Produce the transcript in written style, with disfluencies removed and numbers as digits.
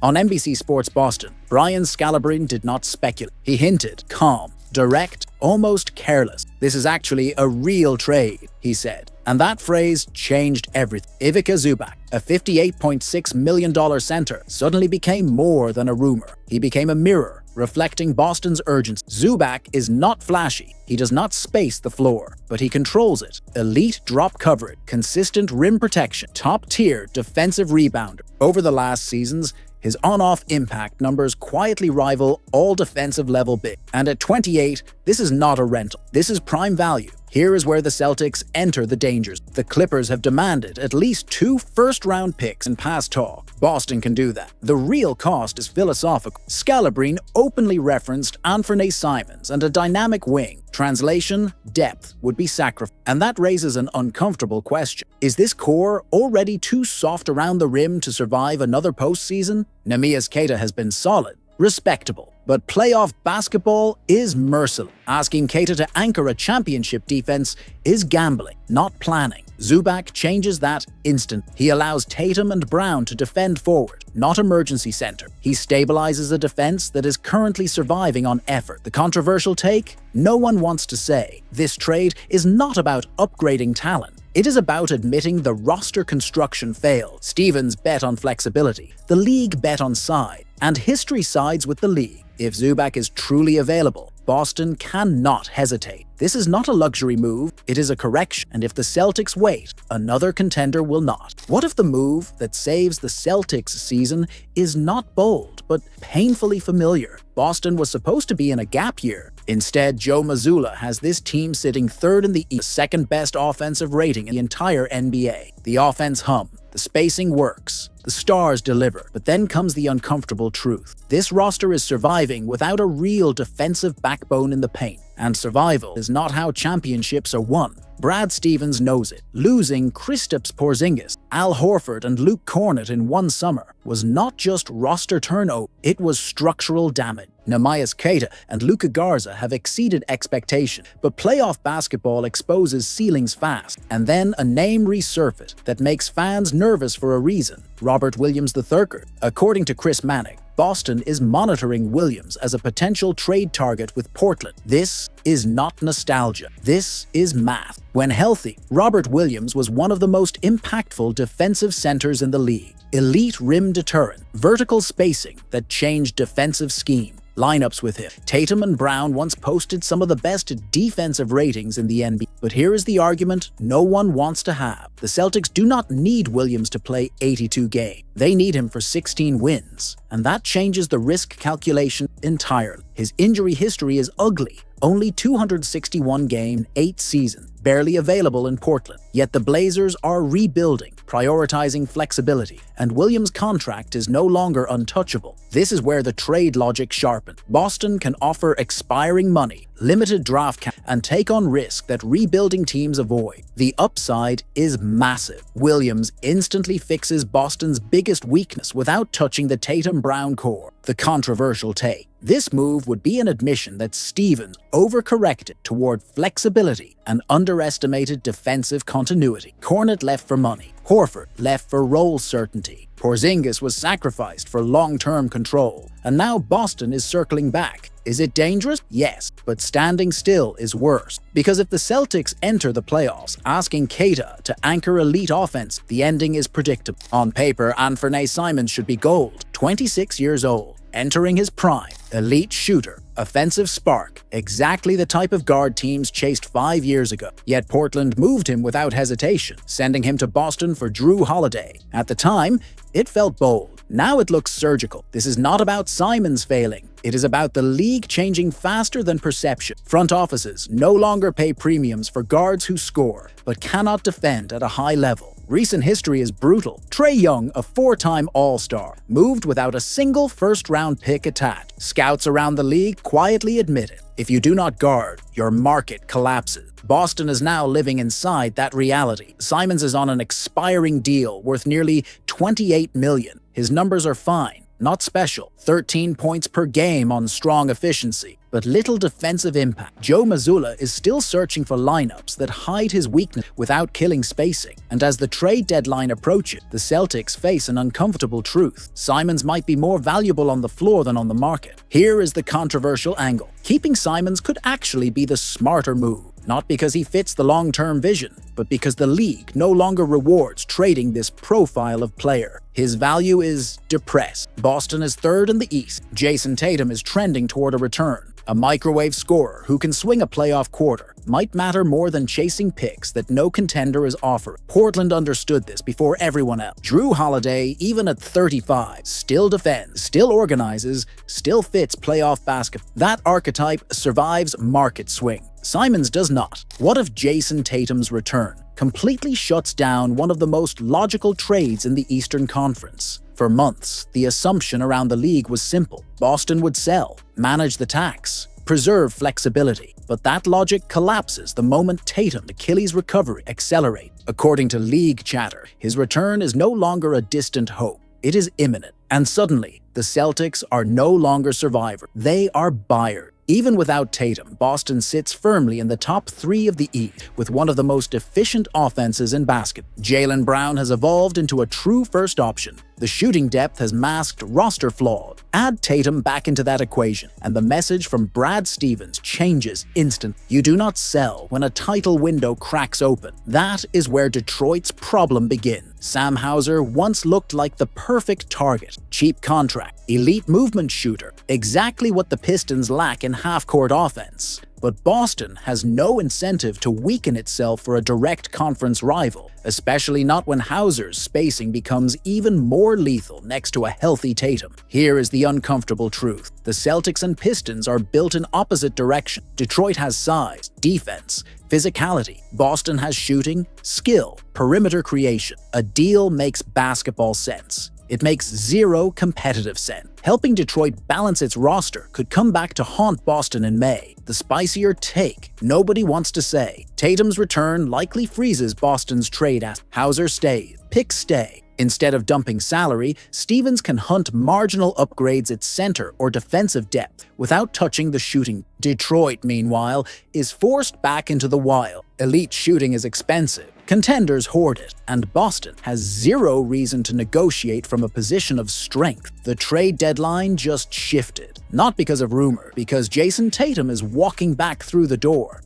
On NBC Sports Boston, Brian Scalabrine did not speculate. He hinted, calm, direct, almost careless. "This is actually a real trade," he said. And that phrase changed everything. Ivica Zubac, a $58.6 million center, suddenly became more than a rumor. He became a mirror, reflecting Boston's urgency. Zubac is not flashy. He does not space the floor, but he controls it. Elite drop coverage, consistent rim protection, top-tier defensive rebounder. Over the last seasons, his on-off impact numbers quietly rival all defensive-level big. And at 28, this is not a rental. This is prime value. Here is where the Celtics enter the dangers. The Clippers have demanded at least 2 first-round picks in past talk. Boston can do that. The real cost is philosophical. Scalabrine openly referenced Anthony Simons and a dynamic wing. Translation, depth would be sacrificed. And that raises an uncomfortable question. Is this core already too soft around the rim to survive another postseason? Neemias Queta has been solid, respectable. But playoff basketball is merciless. Asking Queta to anchor a championship defense is gambling, not planning. Zubac changes that instant. He allows Tatum and Brown to defend forward, not emergency center. He stabilizes a defense that is currently surviving on effort. The controversial take? No one wants to say. This trade is not about upgrading talent. It is about admitting the roster construction failed. Stevens bet on flexibility. The league bet on size. And history sides with the league. If Zubac is truly available, Boston cannot hesitate. This is not a luxury move, it is a correction. And if the Celtics wait, another contender will not. What if the move that saves the Celtics season is not bold, but painfully familiar? Boston was supposed to be in a gap year. Instead, Joe Mazzulla has this team sitting third in the East, second best offensive rating in the entire NBA. The offense hum. The spacing works. The stars deliver. But then comes the uncomfortable truth. This roster is surviving without a real defensive backbone in the paint. And survival is not how championships are won. Brad Stevens knows it. Losing Kristaps Porzingis, Al Horford, and Luke Cornett in one summer was not just roster turnover, it was structural damage. Neemias Queta and Luka Garza have exceeded expectation, but playoff basketball exposes ceilings fast, and then a name resurfaced that makes fans nervous for a reason: Robert Williams III. According to Chris Mannix, Boston is monitoring Williams as a potential trade target with Portland. This is not nostalgia. This is math. When healthy, Robert Williams was one of the most impactful defensive centers in the league. Elite rim deterrent, vertical spacing that changed defensive scheme. Lineups with him. Tatum and Brown once posted some of the best defensive ratings in the NBA. But here is the argument no one wants to have. The Celtics do not need Williams to play 82 games. They need him for 16 wins. And that changes the risk calculation entirely. His injury history is ugly. Only 261 games, 8 seasons. Barely available in Portland. Yet the Blazers are rebuilding, prioritizing flexibility, and Williams' contract is no longer untouchable. This is where the trade logic sharpens. Boston can offer expiring money, limited draft cap, and take on risk that rebuilding teams avoid. The upside is massive. Williams instantly fixes Boston's biggest weakness without touching the Tatum-Brown core. The controversial take. This move would be an admission that Stevens overcorrected toward flexibility and underestimated defensive continuity. Cornett left for money. Horford left for role certainty. Porzingis was sacrificed for long-term control. And now Boston is circling back. Is it dangerous? Yes, but standing still is worse. Because if the Celtics enter the playoffs asking Queta to anchor elite offense, the ending is predictable. On paper, Anthony Simons should be gold, 26 years old, entering his prime, elite shooter, offensive spark, exactly the type of guard teams chased 5 years ago. Yet Portland moved him without hesitation, sending him to Boston for Drew Holiday. At the time, it felt bold. Now it looks surgical. This is not about Simons failing. It is about the league changing faster than perception. Front offices no longer pay premiums for guards who score, but cannot defend at a high level. Recent history is brutal. Trae Young, a 4-time All-Star, moved without a single first-round pick attached. Scouts around the league quietly admit it. If you do not guard, your market collapses. Boston is now living inside that reality. Simons is on an expiring deal worth nearly $28 million. His numbers are fine, not special. 13 points per game on strong efficiency, but little defensive impact. Joe Mazzulla is still searching for lineups that hide his weakness without killing spacing. And as the trade deadline approaches, the Celtics face an uncomfortable truth. Simons might be more valuable on the floor than on the market. Here is the controversial angle. Keeping Simons could actually be the smarter move. Not because he fits the long-term vision, but because the league no longer rewards trading this profile of player. His value is depressed. Boston is third in the East. Jayson Tatum is trending toward a return. A microwave scorer who can swing a playoff quarter might matter more than chasing picks that no contender is offering. Portland understood this before everyone else. Jrue Holiday, even at 35, still defends, still organizes, still fits playoff basketball. That archetype survives market swing. Simons does not. What if Jayson Tatum's return completely shuts down one of the most logical trades in the Eastern Conference? For months, the assumption around the league was simple. Boston would sell, manage the tax, preserve flexibility. But that logic collapses the moment Tatum's Achilles recovery accelerates. According to league chatter, his return is no longer a distant hope. It is imminent. And suddenly, the Celtics are no longer survivors. They are buyers. Even without Tatum, Boston sits firmly in the top 3 of the East with one of the most efficient offenses in basketball. Jaylen Brown has evolved into a true first option. The shooting depth has masked roster flaws. Add Tatum back into that equation, and the message from Brad Stevens changes instantly. You do not sell when a title window cracks open. That is where Detroit's problem begins. Sam Hauser once looked like the perfect target. Cheap contract, elite movement shooter, exactly what the Pistons lack in half-court offense. But Boston has no incentive to weaken itself for a direct conference rival, especially not when Hauser's spacing becomes even more lethal next to a healthy Tatum. Here is the uncomfortable truth. The Celtics and Pistons are built in opposite directions. Detroit has size, defense, physicality. Boston has shooting, skill, perimeter creation. A deal makes basketball sense. It makes zero competitive sense. Helping Detroit balance its roster could come back to haunt Boston in May. The spicier take nobody wants to say. Tatum's return likely freezes Boston's trade as Hauser stays, picks stay. Instead of dumping salary, Stevens can hunt marginal upgrades at center or defensive depth without touching the shooting. Detroit, meanwhile, is forced back into the wild. Elite shooting is expensive. Contenders hoard it, and Boston has zero reason to negotiate from a position of strength. The trade deadline just shifted. Not because of rumor, because Jayson Tatum is walking back through the door.